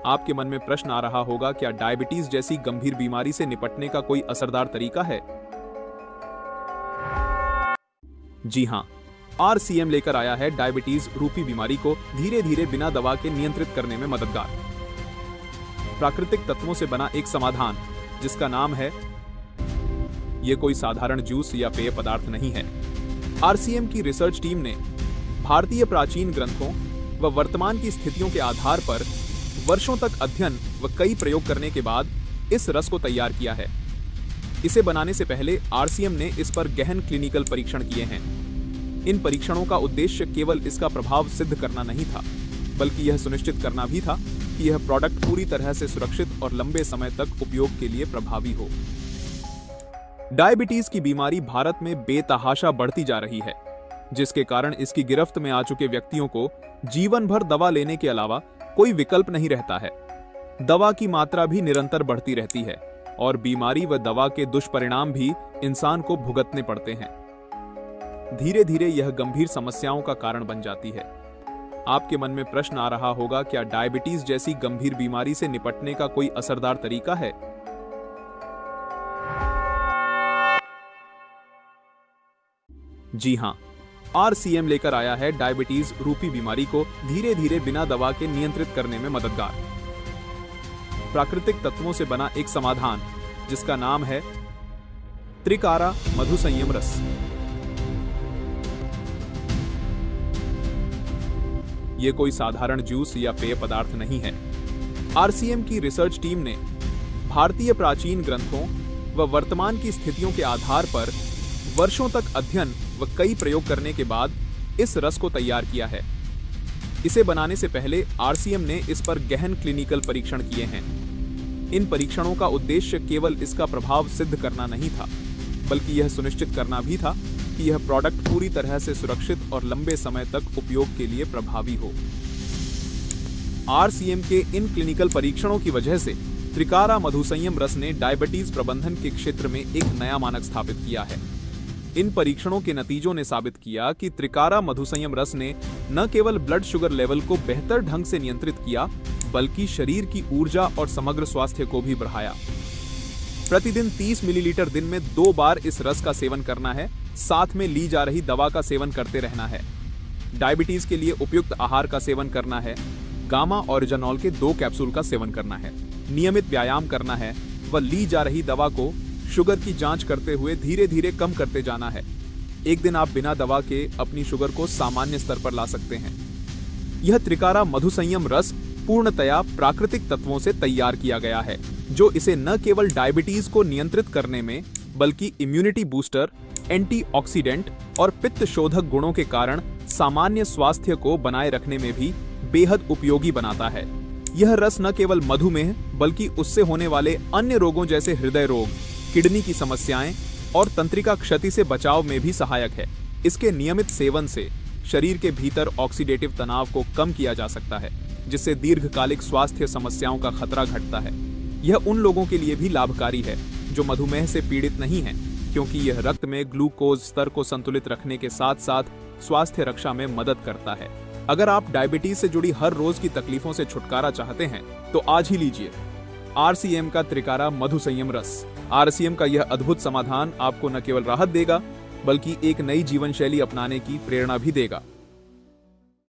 आपके मन में प्रश्न आ रहा होगा, क्या डायबिटीज जैसी गंभीर बीमारी से निपटने का कोई असरदार तरीका है? जी हां, RCM लेकर आया है डायबिटीज रूपी बीमारी को धीरे धीरे बिना दवा के नियंत्रित करने में मददगार प्राकृतिक तत्वों से बना एक समाधान, जिसका नाम है। यह कोई साधारण जूस या पेय पदार्थ नहीं है। RCM की रिसर्च टीम ने भारतीय प्राचीन ग्रंथों व वर्तमान की स्थितियों के आधार पर वर्षों तक अध्ययन व कई प्रयोग करने के बाद इस रस को तैयार किया है। इसे बनाने से पहले RCM ने इस पर गहन क्लिनिकल परीक्षण किए हैं। इन परीक्षणों का उद्देश्य केवल इसका प्रभाव सिद्ध करना नहीं था, बल्कि यह सुनिश्चित करना भी था कि यह प्रोडक्ट पूरी तरह से सुरक्षित और लंबे समय तक उपयोग के लिए प्रभावी हो। डायबिटीज की बीमारी भारत में बेतहाशा बढ़ती जा रही है, जिसके कारण इसकी गिरफ्त में आ चुके व्यक्तियों को जीवन भर दवा लेने के अलावा कोई विकल्प नहीं रहता है। दवा की मात्रा भी निरंतर बढ़ती रहती है और बीमारी व दवा के दुष्परिणाम भी इंसान को भुगतने पड़ते हैं। धीरे धीरे यह गंभीर समस्याओं का कारण बन जाती है। आपके मन में प्रश्न आ रहा होगा, क्या डायबिटीज जैसी गंभीर बीमारी से निपटने का कोई असरदार तरीका है? जी हां, RCM लेकर आया है डायबिटीज रूपी बीमारी को धीरे धीरे बिना दवा के नियंत्रित करने में मददगार प्राकृतिक तत्वों से बना एक समाधान, जिसका नाम है त्रिकारा मधु संयम रस। यह कोई साधारण जूस या पेय पदार्थ नहीं है। RCM की रिसर्च टीम ने भारतीय प्राचीन ग्रंथों व वर्तमान की स्थितियों के आधार पर वर्षों तक अध्ययन व कई प्रयोग करने के बाद इस रस को तैयार किया है। इसे बनाने से पहले RCM ने इस पर गहन क्लिनिकल परीक्षण किए हैं। इन परीक्षणों का उद्देश्य केवल इसका प्रभाव सिद्ध करना नहीं था, बल्कि यह सुनिश्चित करना भी था कि यह प्रोडक्ट पूरी तरह से सुरक्षित और लंबे समय तक उपयोग के लिए प्रभावी हो। RCM के इन क्लिनिकल परीक्षणों की वजह से त्रिकारा मधु संयम रस ने डायबिटीज प्रबंधन के क्षेत्र में एक नया मानक स्थापित किया है। इन परीक्षणों के नतीजों ने साबित किया कि त्रिकारा मधु संयम रस ने न केवल ब्लड शुगर लेवल को बेहतर ढंग से नियंत्रित किया, बल्कि शरीर की ऊर्जा और समग्र स्वास्थ्य को भी बढ़ाया। प्रतिदिन 30 मिलीलीटर दिन में 2 बार इस रस का सेवन करना है, साथ में ली जा रही दवा का सेवन करते रहना है। डायबिटीज के लिए उपयुक्त आहार का सेवन करना है, गामा ऑरिजिनॉल के 2 कैप्सूल का सेवन करना है, नियमित व्यायाम करना है व ली जा रही दवा को शुगर की जांच करते हुए धीरे धीरे कम करते जाना है। एक दिन आप बिना दवा के अपनी शुगर को सामान्य स्तर पर ला सकते हैं। यह त्रिकारा मधु संयम रस पूर्णतया प्राकृतिक तत्वों से तैयार किया गया है, जो इसे न केवल डायबिटीज को नियंत्रित करने में, बल्कि इम्यूनिटी बूस्टर, एंटीऑक्सीडेंट और पित्त शोधक गुणों के कारण सामान्य स्वास्थ्य को बनाए रखने में भी बेहद उपयोगी बनाता है। यह रस न केवल मधुमेह, बल्कि उससे होने वाले अन्य रोगों जैसे हृदय रोग, किडनी की समस्याएं और तंत्रिका क्षति से बचाव में भी सहायक है। इसके नियमित सेवन से शरीर के भीतर ऑक्सीडेटिव तनाव को कम किया जा सकता है, जिससे दीर्घकालिक स्वास्थ्य समस्याओं का खतरा घटता है। यह उन लोगों के लिए भी लाभकारी है जो मधुमेह से पीड़ित नहीं हैं, क्योंकि यह रक्त में ग्लूकोज स्तर को संतुलित रखने के साथ साथ स्वास्थ्य रक्षा में मदद करता है। अगर आप डायबिटीज से जुड़ी हर रोज की तकलीफों से छुटकारा चाहते हैं, तो आज ही लीजिए RCM का त्रिकारा मधु संयम रस। RCM का यह अद्भुत समाधान आपको न केवल राहत देगा, बल्कि एक नई जीवन शैली अपनाने की प्रेरणा भी देगा।